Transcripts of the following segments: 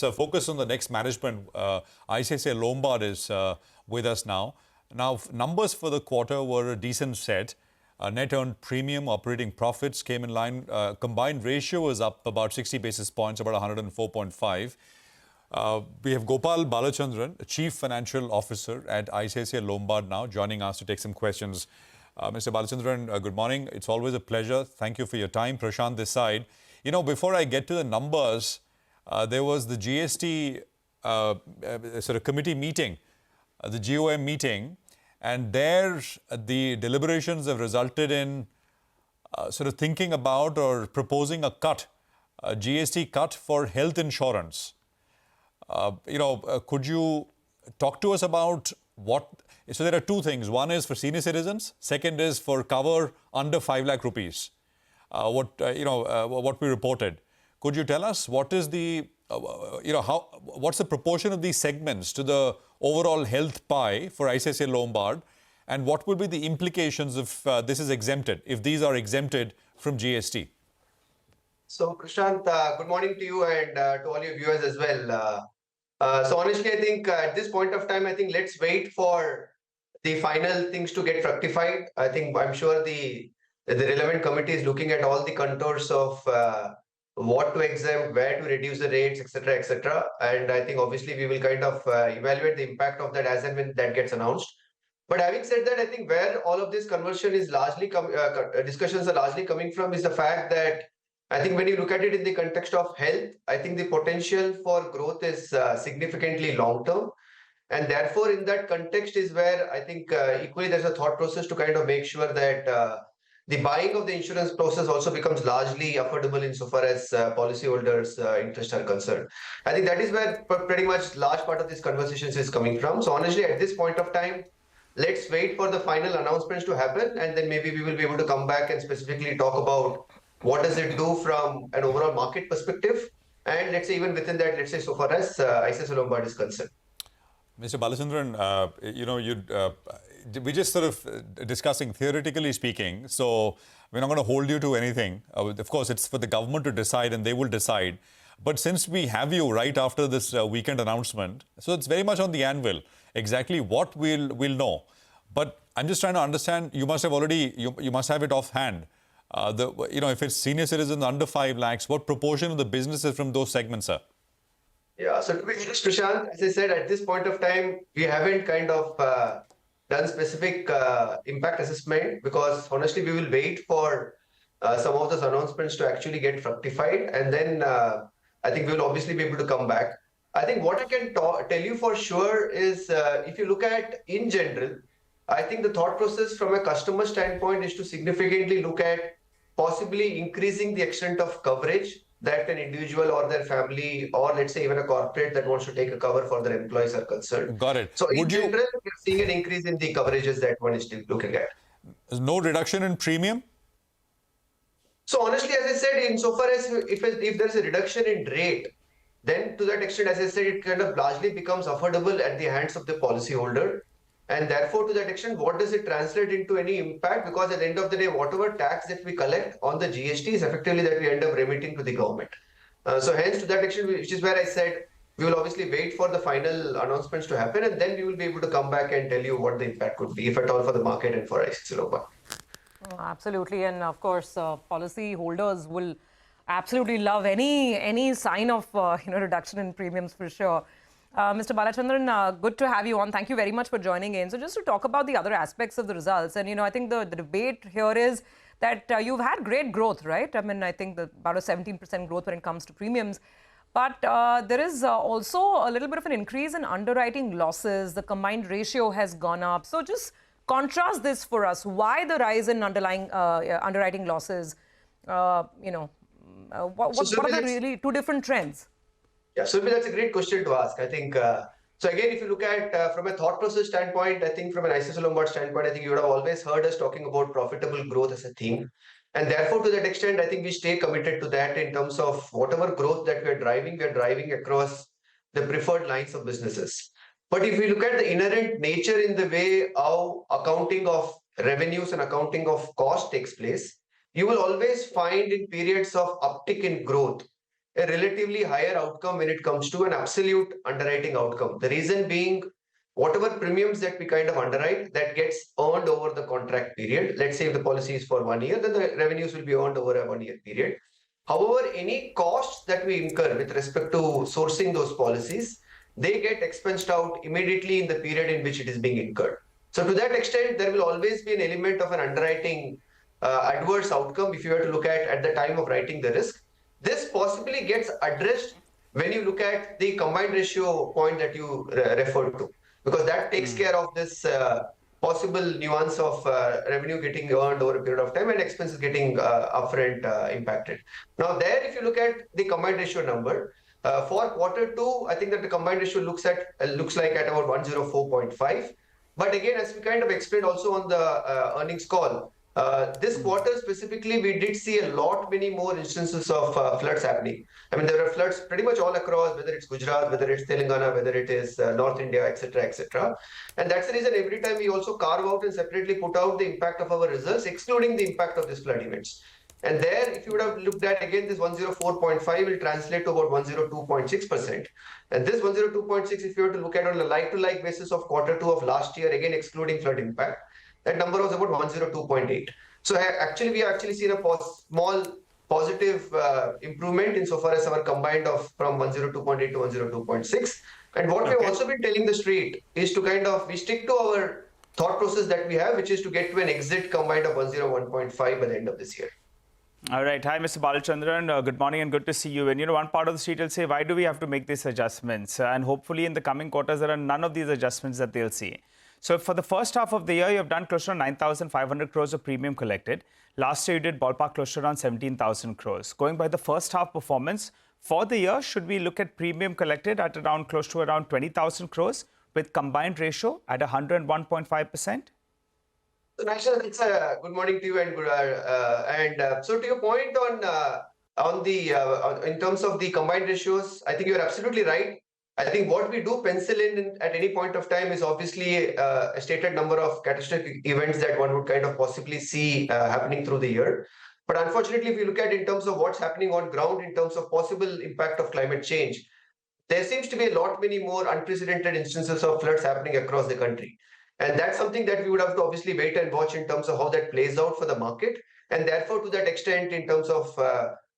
let's focus on the next management. ICICI Lombard is with us now. Now, numbers for the quarter were a decent set. Net earned premium, operating profits came in line. Combined ratio was up about 60 basis points, about 104.5. We have Gopal Balachandran, Chief Financial Officer at ICICI Lombard now, joining us to take some questions. Mr. Balachandran, good morning. It's always a pleasure. Thank you for your time. Prashant this side. You know, before I get to the numbers, there was the GST sort of committee meeting, the GOM meeting, and there the deliberations have resulted in sort of thinking about or proposing a cut, a GST cut for health insurance. Could you talk to us about what? So there are two things. One is for senior citizens. Second is for cover under 5 lakh rupees. What we reported. Could you tell us what is the, what's the proportion of these segments to the overall health pie for ICICI Lombard, and what will be the implications if this is exempted, if these are exempted from GST? So, Prashant, good morning to you and to all your viewers as well. So honestly, I think at this point of time, I think let's wait for the final things to get fructified. I'm sure the relevant committee is looking at all the contours of what to exempt, where to reduce the rates, etc., etc. And I think obviously we will kind of evaluate the impact of that as and when that gets announced. But having said that, I think where all of this conversion is largely discussions are largely coming from is the fact that I think when you look at it in the context of health, I think the potential for growth is significantly long term. And therefore, in that context is where I think equally there's a thought process to kind of make sure that the buying of the insurance process also becomes largely affordable insofar as policyholders' interests are concerned. I think that is where pretty much large part of this conversations is coming from. So honestly, at this point of time, let's wait for the final announcements to happen, and then maybe we will be able to come back and specifically talk about what does it do from an overall market perspective, and let's say even within that, let's say so far as ICICI Lombard is concerned. Mr. Balachandran, we're just sort of discussing theoretically speaking, so we're not going to hold you to anything. Of course, it's for the government to decide and they will decide. But since we have you right after this weekend announcement, so it's very much on the anvil. Exactly what we'll know. But I'm just trying to understand, you must have already, you must have it offhand. If it's senior citizens under 5 lakhs, what proportion of the business is from those segments, sir? Yeah, so to be honest, Prashant, as I said, at this point of time, we haven't kind of done specific impact assessment because honestly, we will wait for some of those announcements to actually get fructified. And then I think we will obviously be able to come back. I think what I can tell you for sure is if you look at in general, I think the thought process from a customer standpoint is to significantly look at possibly increasing the extent of coverage that an individual or their family or let's say even a corporate that wants to take a cover for their employees are concerned. Got it. So in general, we're seeing an increase in the coverages that one is still looking at. No reduction in premium? So honestly, as I said, insofar as if there's a reduction in rate, then to that extent, as I said, it kind of largely becomes affordable at the hands of the policyholder. And therefore, to that extent, what does it translate into any impact? Because at the end of the day, whatever tax that we collect on the GST is effectively that we end up remitting to the government. So hence, to that extent, which is where I said, we will obviously wait for the final announcements to happen, and then we will be able to come back and tell you what the impact could be, if at all, for the market and for ICICI Lombard. Absolutely. And of course, policy holders will absolutely love any sign of reduction in premiums for sure. Mr. Balachandran, good to have you on. Thank you very much for joining in. So just to talk about the other aspects of the results, and I think the debate here is that you've had great growth, right? I mean, I think about a 17% growth when it comes to premiums. But there is also a little bit of an increase in underwriting losses. The combined ratio has gone up. So just contrast this for us. Why the rise in underwriting losses? What are the really two different trends? Yeah, so that's a great question to ask. I think, so again, if you look at from a thought process standpoint, I think from an ICICI Lombard standpoint, I think you would have always heard us talking about profitable growth as a theme. And therefore, to that extent, I think we stay committed to that in terms of whatever growth that we are driving across the preferred lines of businesses. But if we look at the inherent nature in the way how accounting of revenues and accounting of cost takes place, you will always find in periods of uptick in growth, a relatively higher outcome when it comes to an absolute underwriting outcome. The reason being, whatever premiums that we kind of underwrite, that gets earned over the contract period. Let's say if the policy is for 1 year, then the revenues will be earned over a 1 year period. However, any costs that we incur with respect to sourcing those policies, they get expensed out immediately in the period in which it is being incurred. So to that extent, there will always be an element of an underwriting adverse outcome if you were to look at the time of writing the risk. This possibly gets addressed when you look at the combined ratio point that you referred to, because that takes care of this possible nuance of revenue getting earned over a period of time and expenses getting upfront impacted. Now there, if you look at the combined ratio number, for quarter two, I think that the combined ratio looks like at about 104.5. But again, as we kind of explained also on the earnings call, this quarter specifically, we did see a lot many more instances of floods happening. I mean, there were floods pretty much all across, whether it's Gujarat, whether it's Telangana, whether it is North India, etc., etc. And that's the reason every time we also carve out and separately put out the impact of our results, excluding the impact of these flood events. And there, if you would have looked at again, this 104.5 will translate to about 102.6%. And this 102.6, if you were to look at on a like-to-like basis of quarter two of last year, again excluding flood impact, that number was about 102.8. So actually, we actually seen a small positive improvement insofar as our combined of from 102.8 to 102.6. And what we've also been telling the street is to kind of, we stick to our thought process that we have, which is to get to an exit combined of 101.5 by the end of this year. All right. Hi, Mr. Balachandran. Good morning and good to see you. And, one part of the street will say, why do we have to make these adjustments? And hopefully in the coming quarters, there are none of these adjustments that they'll see. So for the first half of the year, you have done close to 9,500 crores of premium collected. Last year, you did ballpark close to around 17,000 crores. Going by the first half performance for the year, should we look at premium collected at around close to around 20,000 crores with combined ratio at 101.5%? So, Naishal, it's a good morning to you and so to your point in terms of the combined ratios, I think you're absolutely right. I think what we do pencil in at any point of time is obviously a stated number of catastrophic events that one would kind of possibly see happening through the year. But unfortunately, if you look at in terms of what's happening on ground in terms of possible impact of climate change, there seems to be a lot many more unprecedented instances of floods happening across the country. And that's something that we would have to obviously wait and watch in terms of how that plays out for the market. And therefore, to that extent, in terms of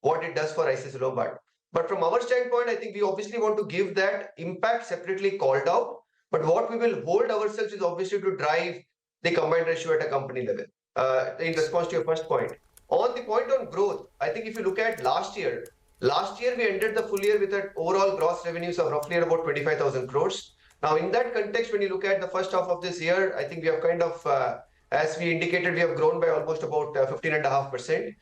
what it does for ICICI Lombard. But from our standpoint, I think we obviously want to give that impact separately called out. But what we will hold ourselves is obviously to drive the combined ratio at a company level. In response to your first point. On the point on growth, I think if you look at last year we ended the full year with an overall gross revenues of roughly about 25,000 crores. Now, in that context, when you look at the first half of this year, I think we have kind of, as we indicated, we have grown by almost about 15.5%.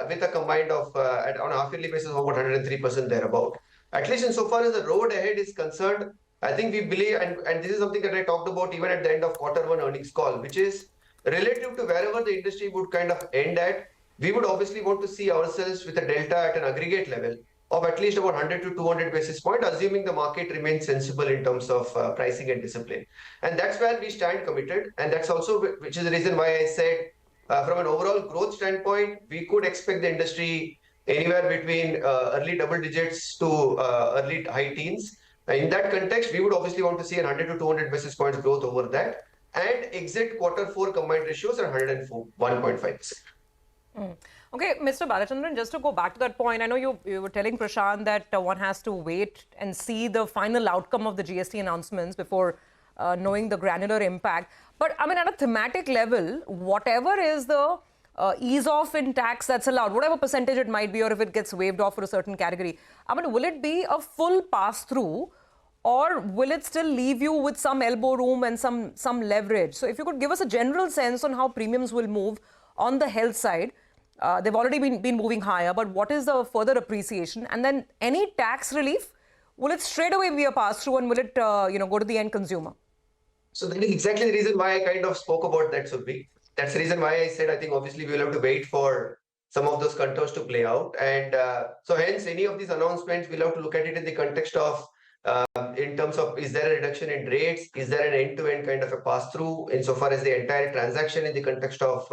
With a combined of on a half-yearly basis of about 103% thereabout. At least insofar as the road ahead is concerned, I think we believe, and this is something that I talked about even at the end of quarter one earnings call, which is relative to wherever the industry would kind of end at, we would obviously want to see ourselves with a delta at an aggregate level of at least about 100 to 200 basis points, assuming the market remains sensible in terms of pricing and discipline. And that's where we stand committed. And that's also, which is the reason why I said, from an overall growth standpoint, we could expect the industry anywhere between early double digits to early high teens. In that context, we would obviously want to see 100 to 200 basis points growth over that and exit quarter four combined ratios at 101.5%. Okay, Mr. Balachandran, just to go back to that point, I know you were telling Prashant that one has to wait and see the final outcome of the GST announcements before knowing the granular impact. But I mean, at a thematic level, whatever is the ease off in tax that's allowed, whatever percentage it might be, or if it gets waived off for a certain category, I mean, will it be a full pass through, or will it still leave you with some elbow room and some leverage? So if you could give us a general sense on how premiums will move on the health side. They've already been moving higher, but what is the further appreciation? And then any tax relief, will it straight away be a pass through, and will it go to the end consumer? So that is exactly the reason why I kind of spoke about that, Surbhi. That's the reason why I said I think obviously we'll have to wait for some of those contours to play out. And so hence any of these announcements, we'll have to look at it in the context of in terms of, is there a reduction in rates? Is there an end-to-end kind of a pass-through insofar as the entire transaction in the context of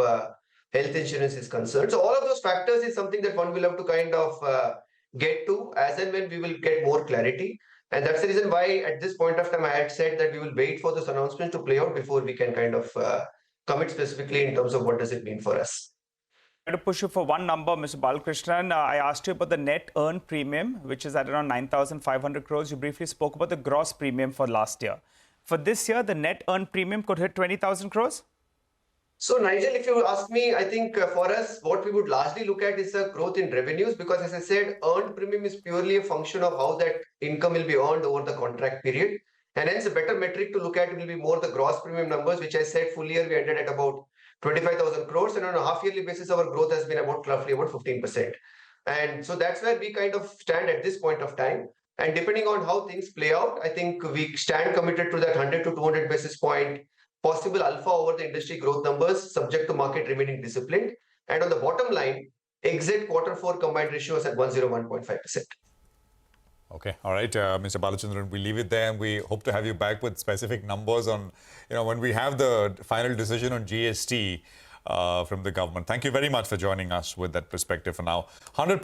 health insurance is concerned? So all of those factors is something that one will have to kind of get to as and when we will get more clarity. And that's the reason why at this point of time, I had said that we will wait for this announcement to play out before we can kind of commit specifically in terms of what does it mean for us. To push you for one number, Mr. Balakrishnan, I asked you about the net earned premium, which is at around 9,500 crores. You briefly spoke about the gross premium for last year. For this year, the net earned premium could hit 20,000 crores? So, Nigel, if you ask me, I think for us, what we would largely look at is the growth in revenues, because as I said, earned premium is purely a function of how that income will be earned over the contract period. And hence, a better metric to look at will be more the gross premium numbers, which I said full year we ended at about 25,000 crores. And on a half yearly basis, our growth has been about roughly about 15%. And so that's where we kind of stand at this point of time. And depending on how things play out, I think we stand committed to that 100 to 200 basis point possible alpha over the industry growth numbers, subject to market remaining disciplined. And on the bottom line, exit Q4 combined ratios at 101.5%. Okay. All right, Mr. Balachandran, we leave it there, and we hope to have you back with specific numbers on, when we have the final decision on GST from the government. Thank you very much for joining us with that perspective for now. 100